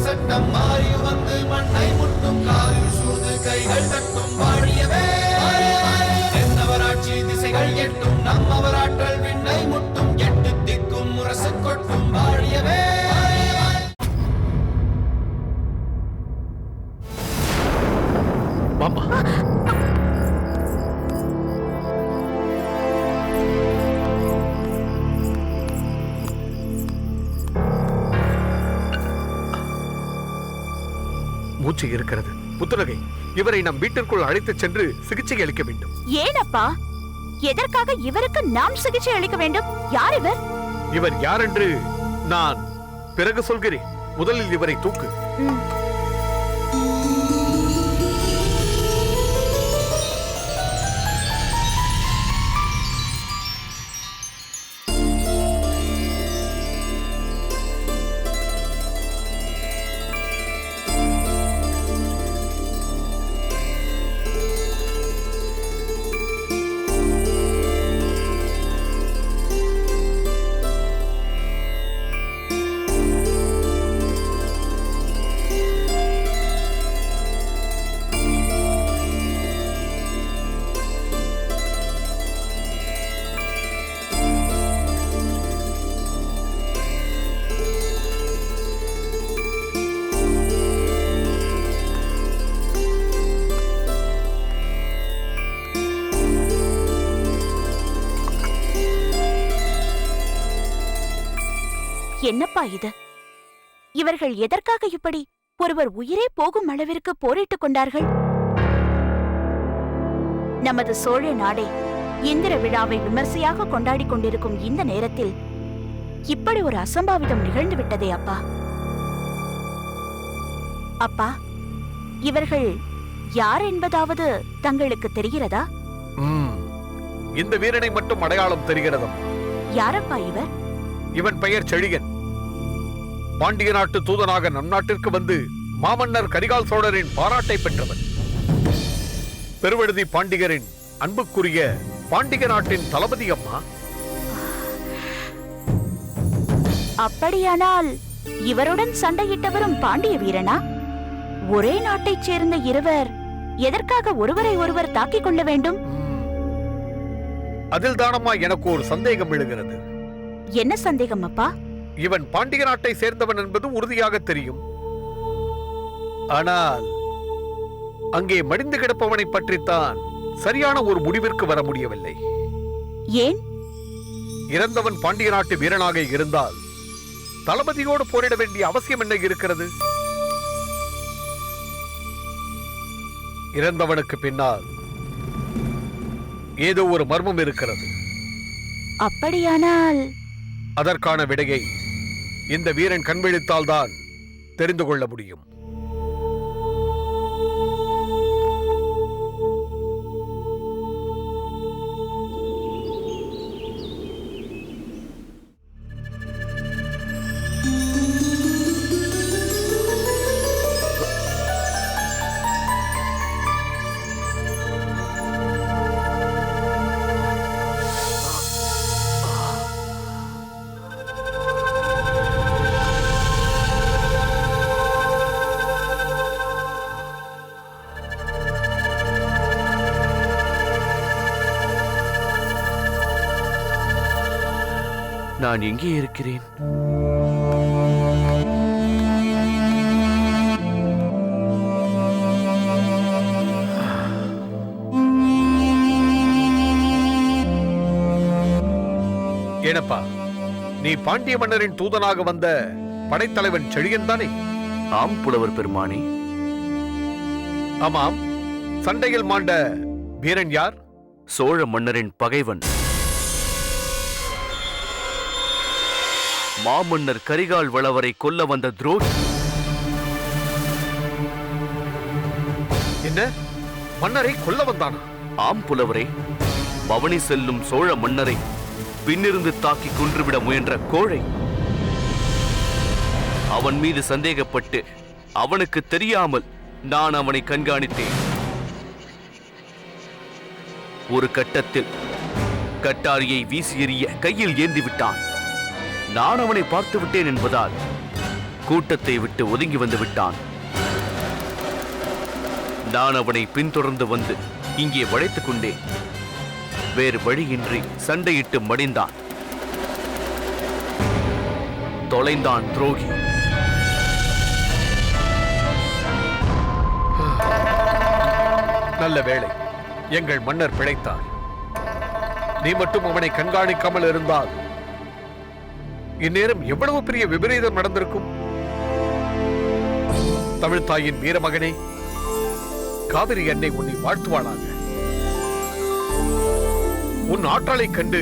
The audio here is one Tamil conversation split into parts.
சட்டம் மாறி வந்து மண்ணை முட்டும் காலில் சூழ்ந்து கைகள் தட்டும் வாழியவே என்னவராட்சி திசைகள் எட்டும் நம்மவராற்றல் விண்ணை முட்டும் எட்டு திக்கும் முரசு கொட்டும் வாழியவே. மாமா மூச்சு இருக்கிறது. புத்துலகை, இவரை நம் வீட்டிற்குள் அழைத்துச் சென்று சிகிச்சை அளிக்க வேண்டும். ஏனப்பா? எதற்காக இவருக்கு நாம் சிகிச்சை அளிக்க வேண்டும்? யார் இவர்? இவர் யார் என்று நான் பிறகு சொல்கிறேன். முதலில் இவரை தூக்கு. என்னப்பா இது? இவர்கள் எதற்காக இப்படி ஒருவர் உயிரே போகும் அளவிற்கு போரிட்டுக் கொண்டார்கள்? நமது சோழ நாடே இந்திர விழாவை விமர்சையாக கொண்டாடிக் கொண்டிருக்கும் இந்த நேரத்தில் இப்படி ஒரு அசம்பாவிதம் நிகழ்ந்து விட்டதே அப்பா. அப்பா, இவர்கள் யார் என்பதாவது தங்களுக்கு தெரிகிறதா? இந்த வீரனை மட்டும் அடையாளம் தெரிகிறதா? யாரப்பா இவர்? இவன் பெயர் செழியன். பாண்டிய நாட்டு தூதனாக நம் நாட்டிற்கு வந்து மாமன்னர் கரிகால் சோழரின் பாராட்டை பெற்றவன். பெருவழுதி பாண்டியரின் அன்புக்குரிய பாண்டிய நாட்டின் தளபதி அம்மா. அப்படியானால் இவருடன் சண்டையிட்டவரும் பாண்டிய வீரனா? ஒரே நாட்டைச் சேர்ந்த இருவர் எதற்காக ஒருவரை ஒருவர் தாக்கிக் கொள்ள வேண்டும்? அதில் தானம்மா எனக்கு ஒரு சந்தேகம் எழுகிறது. என்ன சந்தேகம் அப்பா? இவன் பாண்டிய நாட்டை சேர்ந்தவன் என்பது உறுதியாக தெரியும். ஆனால் அங்கே மடிந்து கிடப்பவனை பற்றித்தான் சரியான ஒரு முடிவிற்கு வர முடியவில்லை. ஏன்? இறந்தவன் பாண்டிய நாட்டு வீரனாக இருந்தால் தளபதியோடு போரிட வேண்டிய அவசியம் என்ன இருக்கிறது? இறந்தவனுக்கு பின்னால் ஏதோ ஒரு மர்மம் இருக்கிறது. அப்படியானால் அதற்கான விடையை இந்த வீரன் கண்விழித்தால் தான் தெரிந்து கொள்ள முடியும். நான் எங்கே இருக்கிறேன்? ஏனப்பா, நீ பாண்டிய மன்னரின் தூதனாக வந்த படைத்தலைவன் செழியன் தானே? ஆம் புலவர் பெருமானே. ஆமாம், சண்டையில் மாண்ட வீரன் யார்? சோழ மன்னரின் பகைவன் மாமன்னர் கரிகால் வளவரை கொல்ல வந்த துரோகி. என்ன, மன்னரை கொல்ல வந்தானா? ஆம் புலவரே, பவனி செல்லும் சோழ மன்னரை பின்னிருந்து தாக்கி கொன்றுவிட முயன்ற கோழை. அவன் மீது சந்தேகப்பட்டு அவனுக்கு தெரியாமல் நான் அவனை கண்காணித்தேன். ஒரு கட்டத்தில் கட்டாரியை வீசி எறிய கையில் ஏந்தி விட்டான். நான் அவனை பார்த்து விட்டேன் என்பதால் கூட்டத்தை விட்டு ஒதுங்கி வந்து விட்டான். நான் அவனை பின்தொடர்ந்து வந்து இங்கே வளைத்துக் கொண்டேன். வேறு வழியின்றி சண்டையிட்டு மடிந்தான். தொலைந்தான் துரோகி. நல்ல வேளை, எங்கள் மன்னர் பிழைத்தார். நீ மட்டும் அவனை கண்காணிக்காமல் இருந்தால் இந்நேரம் எவ்வளவு பெரிய விபரீதம் நடந்திருக்கும். தமிழ்த்தாயின் வீரமகனே, காவிரி அன்னை உன்னை வாழ்த்துவாளாக. உன் ஆற்றலை கண்டு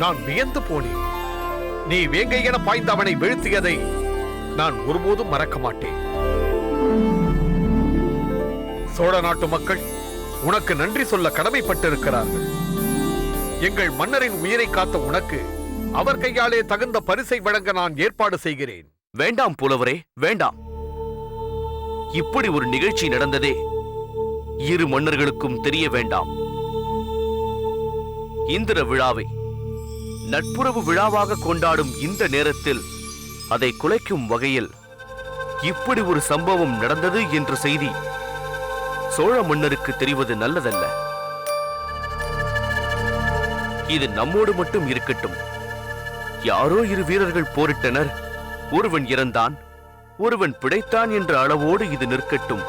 நான் வியந்து போனேன். நீ வேங்கை என பாய்ந்த அவனை வீழ்த்தியதை நான் ஒருபோதும் மறக்க மாட்டேன். சோழ நாட்டு மக்கள் உனக்கு நன்றி சொல்ல கடமைப்பட்டிருக்கிறார்கள். எங்கள் மன்னரின் உயிரை காத்த உனக்கு அவர் கையாலே தகுந்த பரிசை வழங்க நான் ஏற்பாடு செய்கிறேன். வேண்டாம் புலவரே, வேண்டாம். இப்படி ஒரு நிகழ்ச்சி நடந்ததே இரு மன்னர்களுக்கும் தெரிய வேண்டாம். இந்திர விழாவை நட்புறவு விழாவாக கொண்டாடும் இந்த நேரத்தில் அதை குலைக்கும் வகையில் இப்படி ஒரு சம்பவம் நடந்தது என்ற செய்தி சோழ மன்னருக்கு தெரிவது நல்லதல்ல. இது நம்மோடு மட்டும் இருக்கட்டும். யாரோ இரு வீரர்கள் போரிட்டனர், ஒருவன் இறந்தான், ஒருவன் பிழைத்தான் என்ற அளவோடு இது நிற்கட்டும்.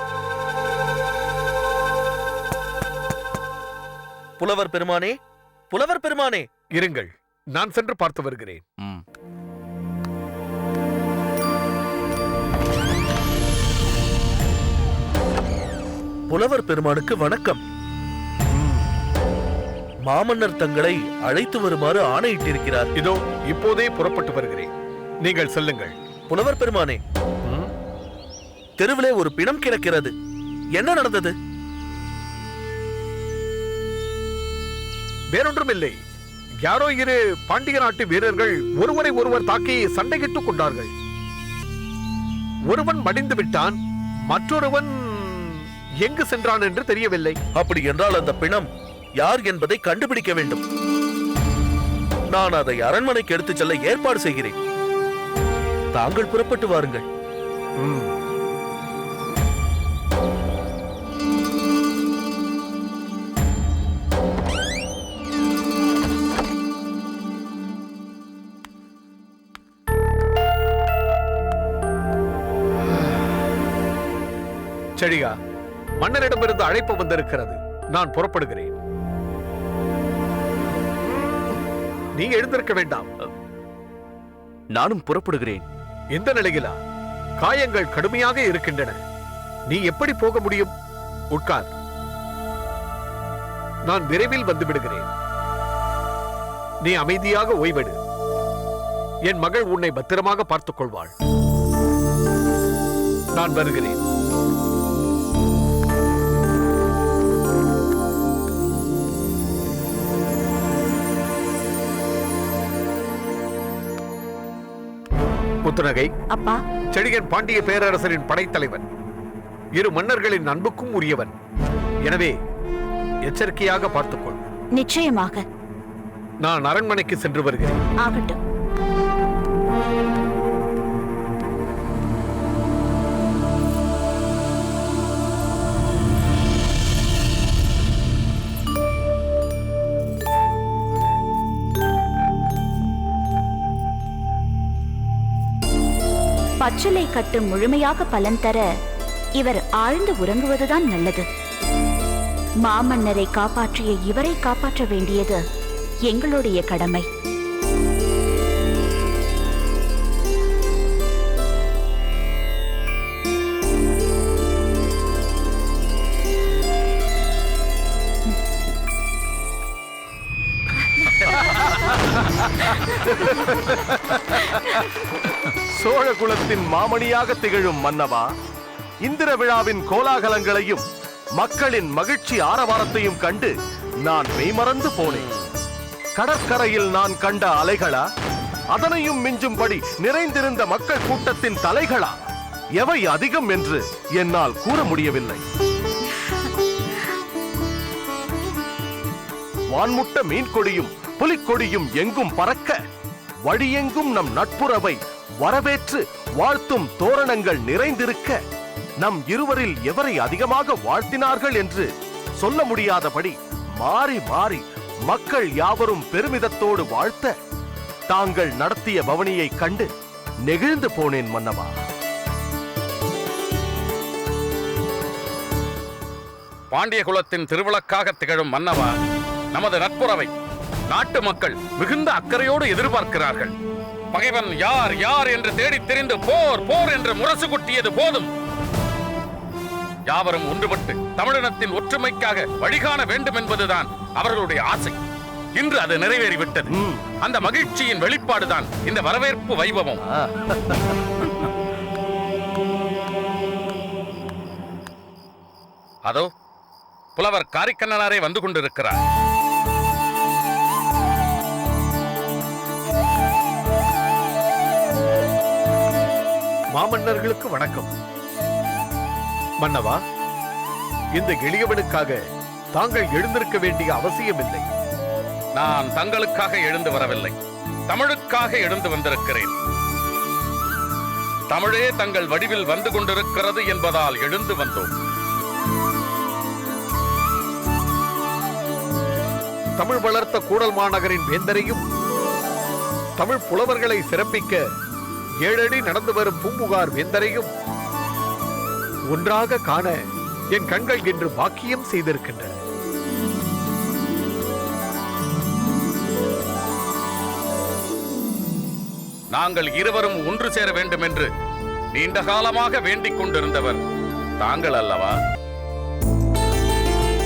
புலவர் பெருமானே, புலவர் பெருமானே, இருங்கள், நான் சென்று பார்த்து வருகிறேன். புலவர் பெருமானுக்கு வணக்கம். மாமன்னர் தங்களை அழைத்து வருமாறு ஆணையிட்டிருக்கிறார். இதோ இப்போதே புறப்பட்டு வருகிறேன். நீங்கள் செல்லுங்கள். புலவர் பெருமானே, தெருவிலே ஒரு பிணம் கிடக்கிறது. என்ன நடந்தது? வேறொன்றுமில்லை. யாரோ இரு பாண்டிய நாட்டு வீரர்கள் ஒருவரை ஒருவர் தாக்கி சண்டையிட்டுக் கொண்டார்கள். ஒருவன் மடிந்து விட்டான், மற்றொருவன் எங்கு சென்றான் என்று தெரியவில்லை. அப்படி என்றால் அந்த பிணம் யார் என்பதை கண்டுபிடிக்க வேண்டும். நான் அதை அரண்மனைக்கு எடுத்துச் செல்ல ஏற்பாடு செய்கிறேன். தாங்கள் புறப்பட்டு வாருங்கள். செழியா, மன்னரிடமிருந்து அழைப்பு வந்திருக்கிறது. நான் புறப்படுகிறேன். நீ எழுந்திருக்க வேண்டாம். நானும் புறப்படுகிறேன். இந்த நிலையிலா? காயங்கள் கடுமையாக இருக்கின்றன. நீ எப்படி போக முடியும்? உட்கார். நான் விரைவில் வந்து விடுகிறேன். நீ அமைதியாக ஓய்வெடு. என் மகள் உன்னை பத்திரமாக பார்த்துக் கொள்வாள். நான் வருகிறேன். முத்துநகை, அப்பா, செழியன் பாண்டிய பேரரசரின் படைத்தலைவன், இரு மன்னர்களின் அன்புக்கும் உரியவன். எனவே எச்சரிக்கையாக பார்த்துக்கொள். நிச்சயமாக. நான் அரண்மனைக்கு சென்று வருகிறேன். ஆகட்டும். பச்சிலை கட்டு முழுமையாக பலன் தர இவர் ஆழ்ந்து உறங்குவதுதான் நல்லது. மாமன்னரை காப்பாற்றிய இவரை காப்பாற்ற வேண்டியது எங்களுடைய கடமை. சோழ குலத்தின் மாமணியாக திகழும் மன்னவா, இந்திர விழாவின் கோலாகலங்களையும் மக்களின் மகிழ்ச்சி ஆரவாரத்தையும் கண்டு நான் மெய்மறந்து போனேன். கடற்கரையில் நான் கண்ட அலைகளா, அதனையும் மிஞ்சும்படி நிறைந்திருந்த மக்கள் கூட்டத்தின் தலைகளா, எவை அதிகம் என்று என்னால் கூற முடியவில்லை. வான்முட்ட மீன்கொடியும் புலிக்கொடியும் எங்கும் பறக்க, வழியெங்கும் நம் நட்புறவை வரவேற்று வாழ்த்தும் தோரணங்கள் நிறைந்திருக்க நம் இருவரில் எவரை அதிகமாக வாழ்த்தினார்கள் என்று சொல்ல முடியாதபடி மாறி மாறி மக்கள் யாவரும் பெருமிதத்தோடு வாழ்த்த தாங்கள் நடத்திய பவனியை கண்டு நெகிழ்ந்து போனேன் மன்னவா. பாண்டிய குலத்தின் திருவிளக்காக திகழும் மன்னவா, நமது நட்புறவை நாட்டு மக்கள் மிகுந்த அக்கறையோடு எதிர்பார்க்கிறார்கள். பகைவன் யார் யார் என்று தேடித் தெரிந்து போர் போர் என்று முரசு கொட்டியது போதும். யாவரும் ஒன்றுபட்டு தமிழினத்தின் ஒற்றுமைக்காக வழிகாண வேண்டும் என்பதுதான் அவர்களுடைய ஆசை. இன்று அது நிறைவேறிவிட்டது. அந்த மகிழ்ச்சியின் வெளிப்பாடுதான் இந்த வரவேற்பு வைபவம். அதோ புலவர் காரிக்கண்ணனாரே வந்து கொண்டிருக்கிறார். மாமன்னர்களுக்கு வணக்கம். மன்னவா, இந்த எளியவனுக்காக தாங்கள் எழுந்திருக்க வேண்டிய அவசியமில்லை. நான் தங்களுக்காக எழுந்து வரவில்லை, தமிழுக்காக எழுந்து வந்திருக்கிறேன். தமிழே தங்கள் வடிவில் வந்து கொண்டிருக்கிறது என்பதால் எழுந்து வந்தோம். தமிழ் வளர்த்த கூடல் மாநகரின் வேந்தரையும் தமிழ் புலவர்களை சிறப்பிக்க 7 அடி நடந்து வரும் பூம்புகார் வேந்தரையும் ஒன்றாக காண என் கண்கள் இன்று பாக்கியம் செய்திருக்கின்றன. நாங்கள் இருவரும் ஒன்று சேர வேண்டும் என்று நீண்ட காலமாக வேண்டிக் கொண்டிருந்தவர் தாங்கள் அல்லவா?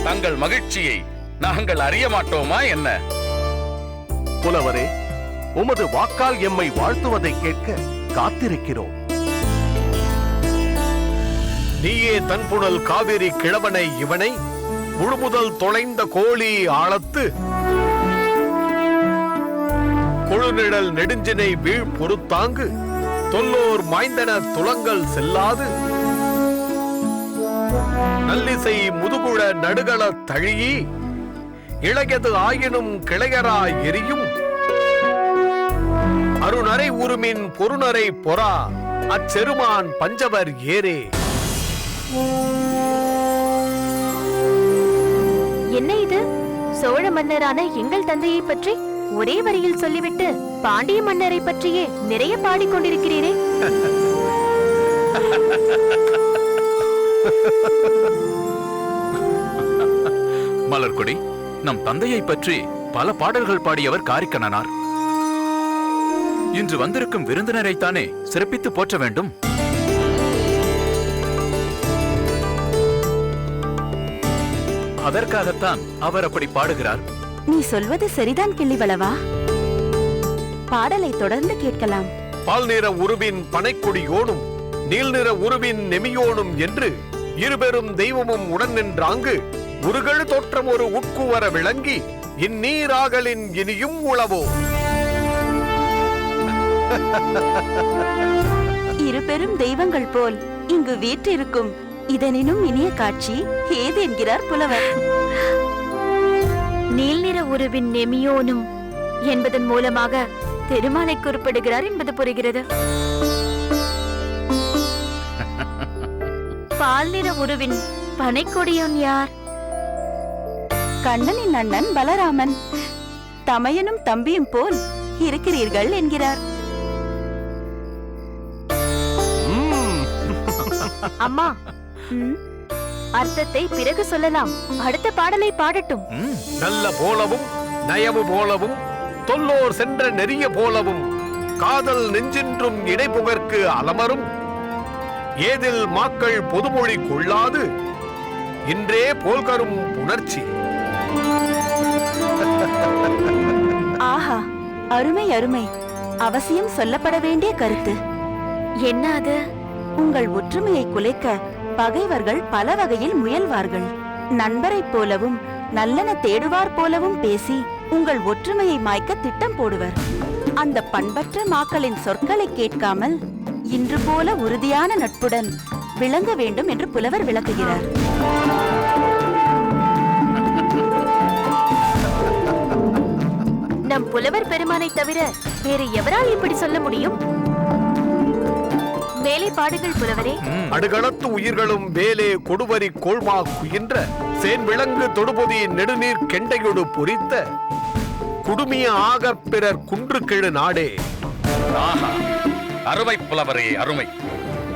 தங்கள் மகிழ்ச்சியை நாங்கள் அறிய மாட்டோமா என்ன? புலவரே, உமது வாக்கால் எம்மை வாழ்த்துவதை கேட்க காத்திருக்கிறோம். நீயே தன்புணல் காவிரி கிழவனை இவனை முழுமுதல் தொலைந்த கோழி ஆழத்து கொழுநிழல் நெடுஞ்சினை வீழ் பொறுத்தாங்கு தொல்லோர் மாய்ந்தன துலங்கள் செல்லாது நல்லிசை முதுகுழ நடுகள தழியி இளையது ஆயினும் கிளையராய் எரியும் அருணரை உருமின் பொருணரை பொறா அச்செருமான் பஞ்சவர் ஏரே. என்ன இது? சோழ மன்னரான எங்கள் தந்தையை பற்றி ஒரே வரியில் சொல்லிவிட்டு பாண்டிய மன்னரை பற்றியே நிறைய பாடிக்கொண்டிருக்கிறீரே. மலர்கொடி, நம் தந்தையை பற்றி பல பாடல்கள் பாடியவர் காரிக்கண்ணனார். இன்று வந்திருக்கும் விருந்தினரைத்தானே சிறப்பித்து போற்ற வேண்டும். அதற்காகத்தான் அவர் அப்படி பாடுகிறார். நீ சொல்வது சரிதான் கிள்ளிவளவா. பாடலை தொடர்ந்து கேட்கலாம். பால் நிற உருவின் பனைக்கொடியோனும் நீல் நிற உருவின் நெமியோனும் என்று இருபெரும் தெய்வமும் உடன் நின்றாங்கு உருகழு தோற்றம் ஒரு உட்குவர விளங்கி இந்நீராகலின் இனியும் உளவோ. இருபெரும் தெய்வங்கள் போல் இங்கு வீற்றிருக்கும் இதனினும் இனிய காட்சி ஏது என்கிறார் புலவர். நீல் நிற உருவின் நெமியோனும் என்பதன் மூலமாக திருமாலை குறிப்பிடுகிறார் என்பது புரிகிறது. பால் நிற உருவின் பனைக்கொடியோன் யார்? கண்ணனின் அண்ணன் பலராமன். தமையனும் தம்பியும் போல் இருக்கிறீர்கள் என்கிறார். அம்மா, அர்த்தத்தை பிறகு சொல்லலாம். அடுத்த பாடலை பாடட்டும். நல்ல போலவும் நயவு போலவும் தொல்லோர் சென்ற நெறிய போலவும் காதல் நெஞ்சின்றும் இடைபுகற்கு அலமரும் ஏதில் மாக்கள் பொதுமொழி கொள்ளாது இன்றே போல்கரும் புணர்ச்சி. ஆஹா, அருமை அருமை. அவசியம் சொல்லப்பட வேண்டிய கருத்து. என்ன அது? உங்கள் ஒற்றுமையை குலைக்க பகைவர்கள் பல வகையில் முயல்வார்கள். நண்பரைப் போலவும் நல்லன தேடுவார் போலவும் பேசி உங்கள் ஒற்றுமையை மாய்க்க திட்டம் போடுவர். அந்த பண்பற்ற மாக்களின் சொற்களை கேட்காமல் இன்று போல உறுதியான நட்புடன் விளங்க வேண்டும் என்று புலவர் விளக்குகிறார். நம் புலவர் பெருமானை தவிர வேறு எவரால் இப்படி சொல்ல முடியும்? வேலைப்பாடுகள் புலவரே. அடுகளத்து உயிர்களும் வேலே கொடுவரி கோள்மா குயின்ற சேன்விளங்கு தொடுபொதி நெடுநீர் கெண்டையொடு பொறித்த குடுமிய ஆகப் பிறர் குன்று கெழு நாடே. ஆஹா, அருமை புலவரே, அருமை.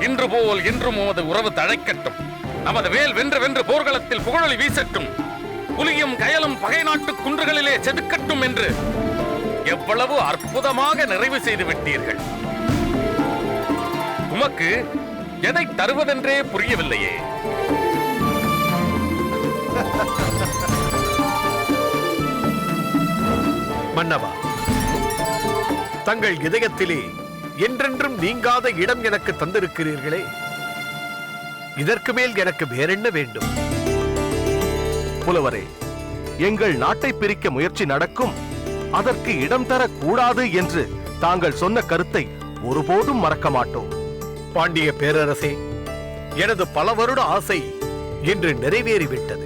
இன்று போல் இன்றும் உமது உறவு தழைக்கட்டும். நமது வேல் வென்று வென்று போர்க்களத்தில் புகழொலி வீசட்டும். புலியும் கயலும் பகை நாட்டு குன்றுகளிலே செதுக்கட்டும் என்று எவ்வளவு அற்புதமாக நிறைவு செய்து விட்டீர்கள். உமக்கு எதை தருவதென்றே புரியவில்லையே. மன்னவா, தங்கள் இதயத்திலே என்றென்றும் நீங்காத இடம் எனக்கு தந்திருக்கிறீர்களே, இதற்கு மேல் எனக்கு வேறென்ன வேண்டும்? புலவரே, எங்கள் நாட்டை பிரிக்க முயற்சி நடக்கும், அதற்கு இடம் தரக்கூடாது என்று தாங்கள் சொன்ன கருத்தை ஒருபோதும் மறக்க மாட்டோம். பாண்டிய பேரரசே, எனது பல வருட ஆசை இன்று நிறைவேறிவிட்டது.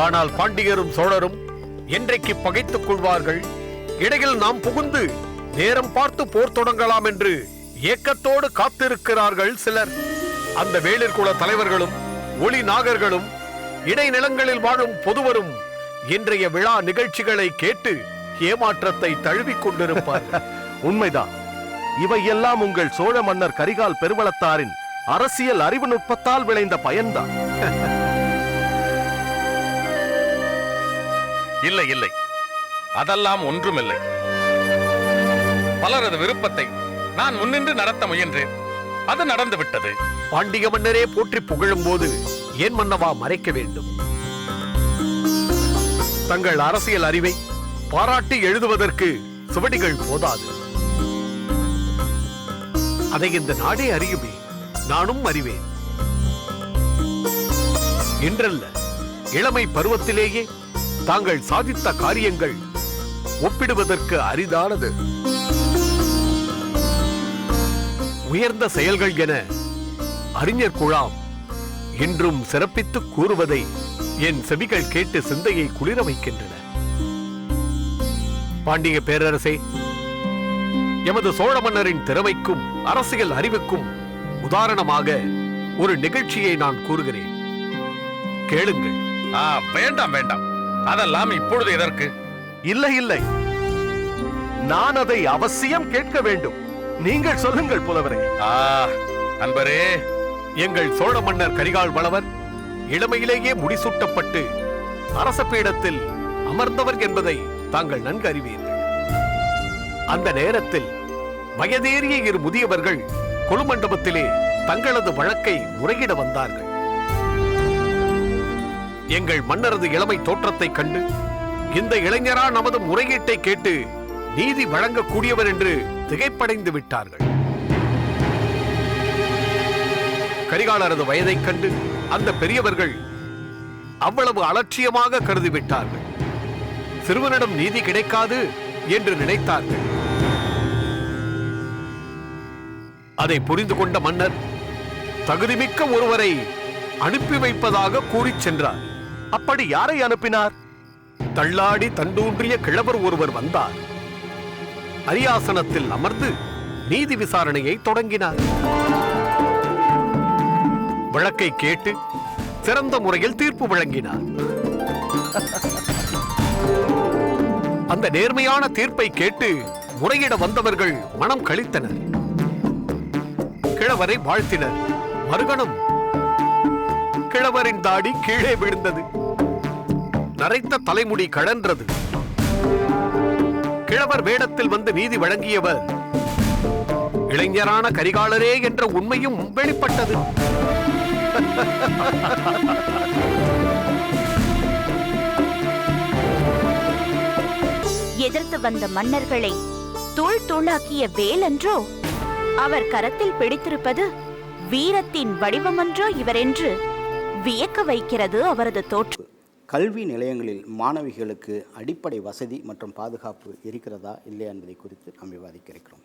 ஆனால் பாண்டியரும் சோழரும் என்றைக்கு பகைத்துக் கொள்வார்கள், இடையில் நாம் புகுந்து நேரம் பார்த்து போர் தொடங்கலாம் என்று ஏக்கத்தோடு காத்திருக்கிறார்கள் சிலர். அந்த வேளிர் குல தலைவர்களும் ஒளி நாகர்களும் இடைநிலங்களில் வாழும் பொதுவரும் இன்றைய விழா நிகழ்ச்சிகளை கேட்டு ஏமாற்றத்தை தழுவிக் கொண்டிருப்பார்கள். உண்மைதான். இவையெல்லாம் உங்கள் சோழ மன்னர் கரிகால் பெருவளத்தாரின் அரசியல் அறிவு நுட்பத்தால் விளைந்த பயன்தான். இல்லை இல்லை, அதெல்லாம் ஒன்றுமில்லை. பலரது விருப்பத்தை நான் முன்னின்று நடத்த முயன்றேன். அது நடந்துவிட்டது. பாண்டிய மன்னரே போற்றி புகழும் போது ஏன் மன்னவா மறைக்க வேண்டும்? தங்கள் அரசியல் அறிவை பாராட்டி எழுதுவதற்கு சுவடிகள் போதாது. அதை இந்த நாடே அறியுமே, நானும் அறிவேன். இன்றல்ல, இளமை பருவத்திலேயே தாங்கள் சாதித்த காரியங்கள் ஒப்பிடுவதற்கு அரிதானது. உயர்ந்த செயல்கள் என அறிஞர் குழாம் இன்றும் சிறப்பித்து கூறுவதை என் செவிகள் கேட்டு சிந்தையை குளிர வைக்கின்றன. பாண்டிய பேரரசே, எமது சோழ மன்னரின் திறமைக்கும் அரசியல் அறிவுக்கும் உதாரணமாக ஒரு நிகழ்ச்சியை நான் கூறுகிறேன், கேளுங்கள். வேண்டாம் வேண்டாம், அதெல்லாம் இப்பொழுது எதற்கு? இல்லை இல்லை, நான் அதை அவசியம் கேட்க வேண்டும். நீங்கள் சொல்லுங்கள் புலவரே. அன்பரே, எங்கள் சோழ மன்னர் கரிகால் வளவர் இளமையிலேயே முடிசூட்டப்பட்டு அரச பீடத்தில் அமர்ந்தவர் என்பதை தாங்கள் நன்கு அறிவீர்கள். அந்த நேரத்தில் வயதேறிய இரு முதியவர்கள் கொலுமண்டபத்திலே தங்களது வழக்கை முறையிட வந்தார்கள். எங்கள் மன்னரது இளமை தோற்றத்தைக் கண்டு இந்த இளைஞரா நமது முறையீட்டை கேட்டு நீதி வழங்கக்கூடியவர் என்று திகைப்படைந்து விட்டார்கள். கரிகாலரது வயதைக் கண்டு அந்த பெரியவர்கள் அவ்வளவு அலட்சியமாக கருதிவிட்டார்கள். சிறுவனிடம் நீதி கிடைக்காது என்று நினைத்தார்கள். அதை புரிந்து கொண்ட மன்னர் தகுதிமிக்க ஒருவரை அனுப்பி வைப்பதாக கூறிச் சென்றார். அப்படி யாரை அனுப்பினார்? தள்ளாடி தண்டூன்றிய கிழவர் ஒருவர் வந்தார். அரியாசனத்தில் அமர்ந்து நீதி விசாரணையை தொடங்கினார். வழக்கை கேட்டு சிறந்த முறையில் தீர்ப்பு வழங்கினார். அந்த நேர்மையான தீர்ப்பை கேட்டு முறையிட வந்தவர்கள் மனம் களித்தனர். கிழவரை வாழ்த்தினர். மறுகணம் கிழவரின் தாடி கீழே விழுந்தது. நரைத்த தலைமுடி கழன்றது. கிழவர் வேடத்தில் வந்து நீதி வழங்கியவர் இளைஞரான கரிகாலரே என்ற உண்மையும் வெளிப்பட்டது. எதிர்த்து வந்த மன்னர்களை தூள் தூளாக்கிய வேலன்றோ, அவர் கரத்தில் பிடித்திருப்பது வீரத்தின் வடிவமன்றோ இவரென்று வியக்க வைக்கிறது அவரது தோற்றம். கல்வி நிலையங்களில் மாணவிகளுக்கு அடிப்படை வசதி மற்றும் பாதுகாப்பு இருக்கிறதா இல்லையா என்பதை குறித்து நாம் விவாதிக்க இருக்கிறோம்.